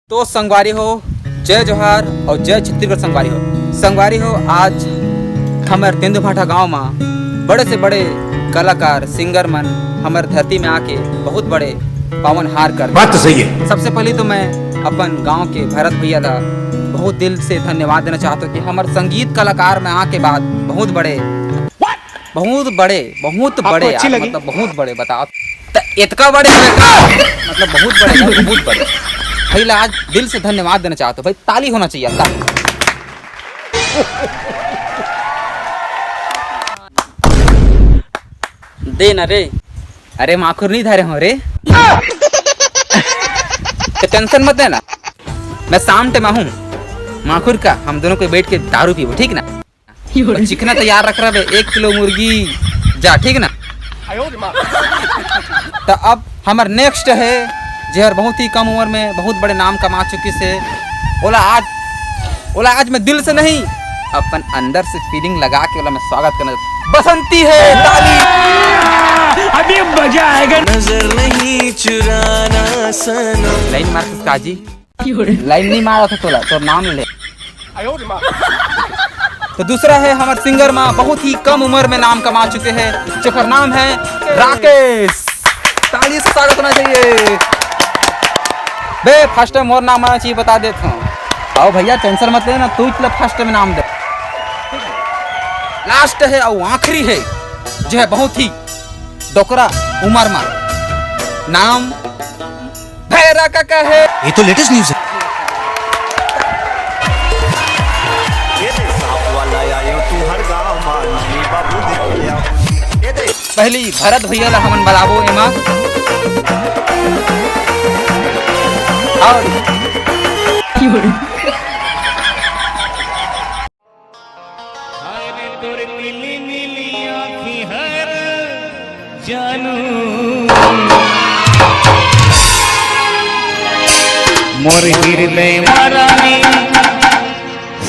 तो संगवारी हो, जय जोहार और जय छत्तीसगढ़। संगवारी हो आज हमारे तेंदुभाटा गांव में बड़े से बड़े कलाकार सिंगर मन हमारे धरती में आके बहुत बड़े पावन हार कर बात तो सही है। सबसे पहले तो मैं अपन गांव के भरत भैया का बहुत दिल से धन्यवाद देना चाहता हूँ कि हमारे संगीत कलाकार में आके बाद बहुत बड़े मतलब बहुत बड़े बताओ इतका बड़े मतलब बहुत बड़े भाई आज दिल से धन्यवाद देना चाहता हूँ। भाई ताली होना चाहिए ताली। दे ना रे, अरे माखुर नहीं धरे हो रे तो टेंशन मत लेना, मैं शाम टाइम हूँ माखुर का, हम दोनों को बैठ के दारू पीबो ठीक ना। चिकना तैयार रख रहा है 1 किलो मुर्गी जा ठीक ना। तो अब हमारे नेक्स्ट है जहर बहुत ही कम उम्र में बहुत बड़े नाम कमा चुकी से ओला आज मैं दिल से नहीं अपन अंदर से फीलिंग लगा के ओला मैं स्वागत करना बसंती है ताली अभी मजा आएगा। नजर नहीं चुराना सनम। लाइन मार काजी लाइन नहीं मारा था तोला तो नाम ले। तो दूसरा है हमारे सिंगर माँ बहुत ही कम उम्र में नाम कमा चुके हैं जिसका नाम है राकेश। ताली से स्वागत होना चाहिए। बे फर्स्ट टाइम और नाम आना चाहिए बता देता हूँ। आओ भैया टेंशन मत लेना, तू इतना फर्स्ट टाइम नाम दे। लास्ट है और आखिरी है जो है बहुत ही डोकरा उमर में नाम भैरा का है। ये तो लेटेस्ट न्यूज़ है। पहली भरत भैया ला हमन बलाबो एमा और मोर हृदय मारानी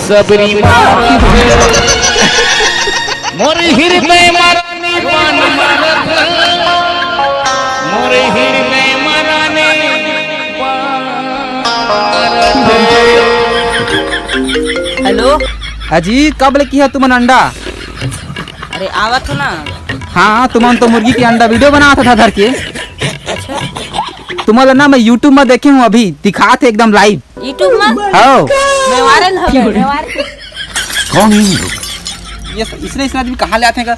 सबरी मोर हृदय मारानी पान मारत मोर हृदय मारानी हेलो अजी कब ले किया तुमन अंडा? अरे आवत हो ना। हाँ तुमन तो मुर्गी की अंडा वीडियो बना था धर के। तुम्हारा ना मैं यूट्यूब में देखे हूँ अभी दिखा थे एकदम लाइव यूट्यूब में। हाँ मैं वायरल हो गया। कौन है ये इसने आदमी कहाँ ले आते हैं?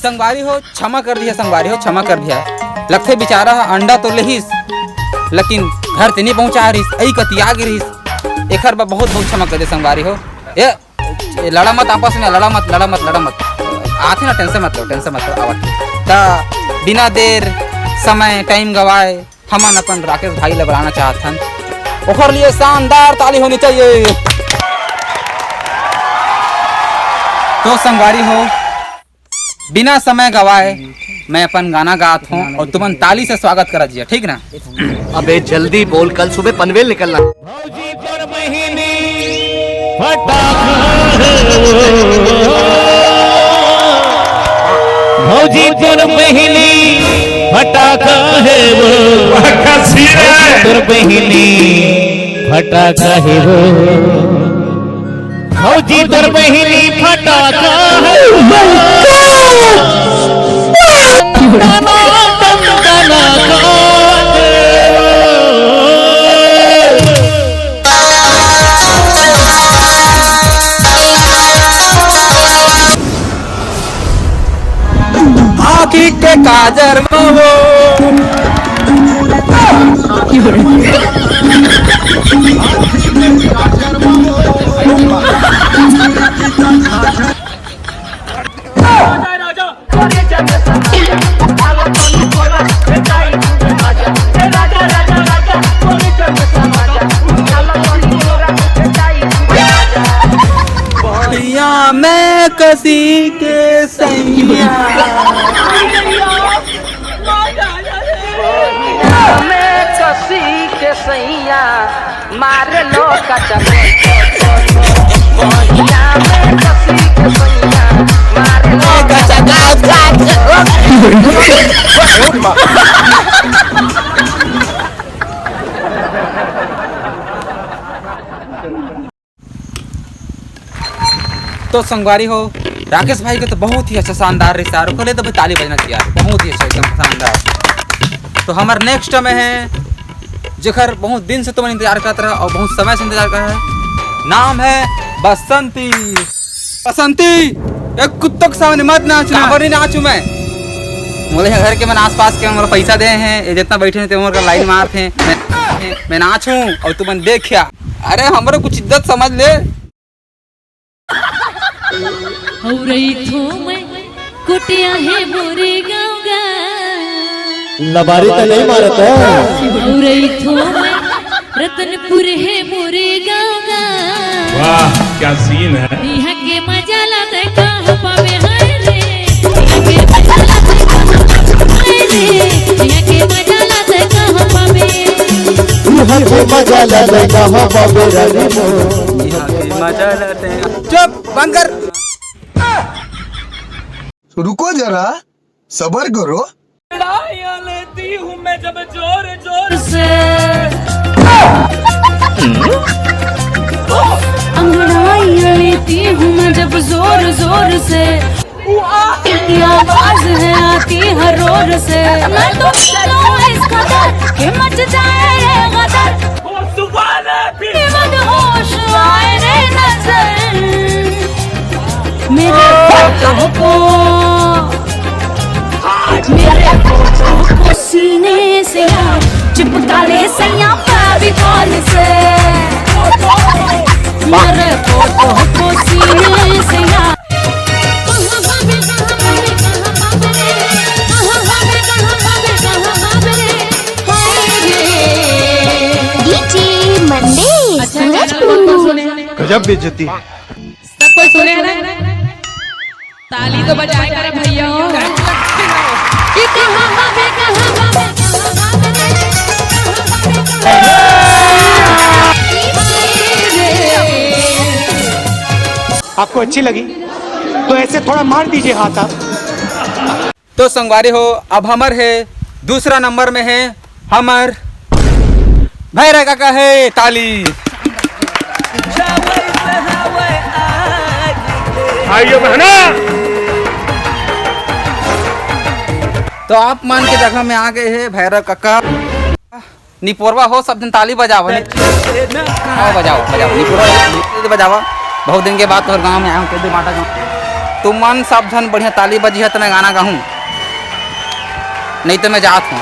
संगवारी हो क्षमा कर दिया, संगवारी हो क्षमा कर दिया। लगते बेचारा अंडा तो लेहिस लेकिन घर ते नहीं पहुँचा रहीस ऐ कतिया गिरहिस एक बार बहुत क्षमा कर दे संगवारी हो। ये लड़ा मत आपस में, लड़ा मत आते ना टेंशन मत लो आवत बिना देर समय टाइम गवाए हमन अपन राकेश भाई ला बुलाना चाहथन ओखर लिए शानदार ताली होनी चाहिए। तो संगवारी हो बिना समय गवाए मैं अपन गाना गात हूँ और तुमन ताली से स्वागत करा जिया ठीक ना। अबे जल्दी बोल, कल सुबह पनवेल निकलना। भौजी तोर बहिनी फटाक भौजी तोर बहिनी फटाका है वो तोर बहिनी फटाका है वो भौजी तोर बहिनी फटाका है आँखी के काजर में वो मैं कसी के सैया मैं कसी के सैया मार लो कचरा मैं कसी के सैया मार लो कचरा तो संगवारी हो, राकेश भाई का तो बहुत ही अच्छा शानदार रिश्ता है, पहले तो भाई ताली बजना चाहिए, बहुत ही अच्छा एकदम शानदार। तो हमारे नेक्स्ट में है जेखर बहुत दिन से तुम इंतजार करते रहा और बहुत समय से इंतजार कर रहा है, नाम है बसंती। बसंती एक कुत्तों के सामने मत नाच, नहीं नाचू मैं। मोले घर के मैंने आसपास के मोला पैसा दे हैं, ये जितना बैठे थे उनका लाइन मारते हैं, मैं नाचूं और तुम देखिया। अरे हमारे कुछ इज्जत समझ ले। कुटिया है मोरे गाँव गा लबारी तो नहीं मारत है। रतनपुर है मोरे गाँव गा। वाह क्या सीन है। यहाँ के मजा लाते कहाँ पावे हाय रे, यहाँ के मजा लाते कहाँ पावे रे, यहाँ के मजा लाते कहाँ पावे, यहाँ के मजा लाते कहाँ पावे रे मोर। यहाँ के मजा लाते हैं। चुप बंद कर। रुको जरा सबर करो। लेती हूँ मैं जब जोर जोर से, अंगड़ाइयाँ लेती हूँ मैं जब जोर जोर से, की आवाज है आती हर रोर से। मैं तो चलूँ इस कदर कि मच जाए ये गदर, मदहोश आए रे नजर मेरे फोटो को सीने से चिपका ले सैया फेविकॉल से, मेरे फोटो को सीने से गजब बेइज्जती है। सब कोई सुने ना, ताली तो बजाए करे भैया। आपको अच्छी लगी तो ऐसे थोड़ा मार दीजिए हाथ आप। तो संगवारी हो, अब हमर है दूसरा नंबर में है हमर भैरा काका है ताली। आइयो बहना। तो आप मान के जगह में आ गए हैं भैरव काका। निपोरवा हो सब दिन ताली बजाओ, हाँ बजाओ बजाओ निपोरवा बजावा। बहुत दिन के बाद तो गाँव में आया हूँ, कैसे बाटा गाँव तुम मन सब जन बढ़िया ताली बजी है तो मैं गाना गाऊँ, नहीं तो मैं जात हूँ।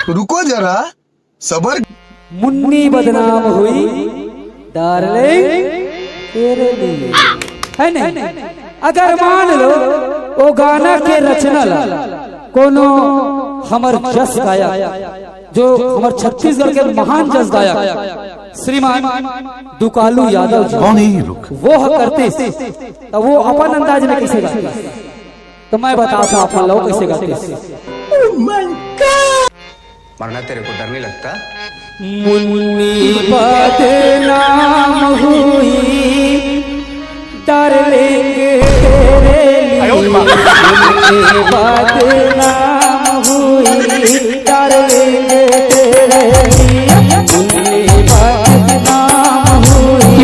रुको जरा सबर। मुन्नी बदनाम हुई डार्लिंग तेरे लिए, है नहीं? अगर मान लो वो गाना के रचना ला कोनो हमर जस गायक, जो हमर छत्तीसगढ़ के महान जस गायक श्रीमान दुकालू यादव जी, कौन है ये लोग? वो करते तो वो अपन अंदाज में कैसे गाते, तो मैं बताता हूँ अपन लोग कैसे गाते। मरना तेरे को डर नहीं लगता? मुन्नी बदनाम हुई डार्लिंग तेरे लिए, मुन्नी बदनाम हुई डार्लिंग तेरे लिए, मुन्नी बदनाम हुई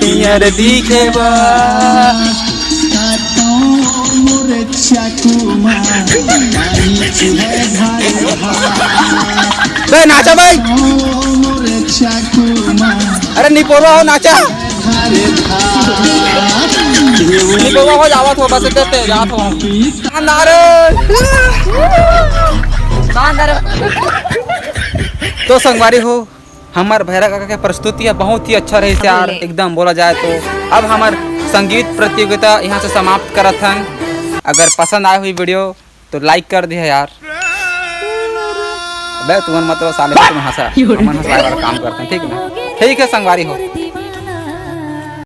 पियर दिखे बा बे नाचा भाई। अरे निपोरवा हो नाचा, निपोरवा हो जावत हो बस देते जात हो तो संगवारी हो हमार भैरव काका के प्रस्तुति है बहुत ही अच्छा रही यार, एकदम बोला जाए तो। अब हमार संगीत प्रतियोगिता यहाँ से समाप्त करत हन। अगर पसंद आए हुई वीडियो तो लाइक कर दिया यार। बे तुम मतलब साले तुम हंसा, हम हंसाए वाला काम करते हैं, ठीक ना? ठीक है संगवारी हो।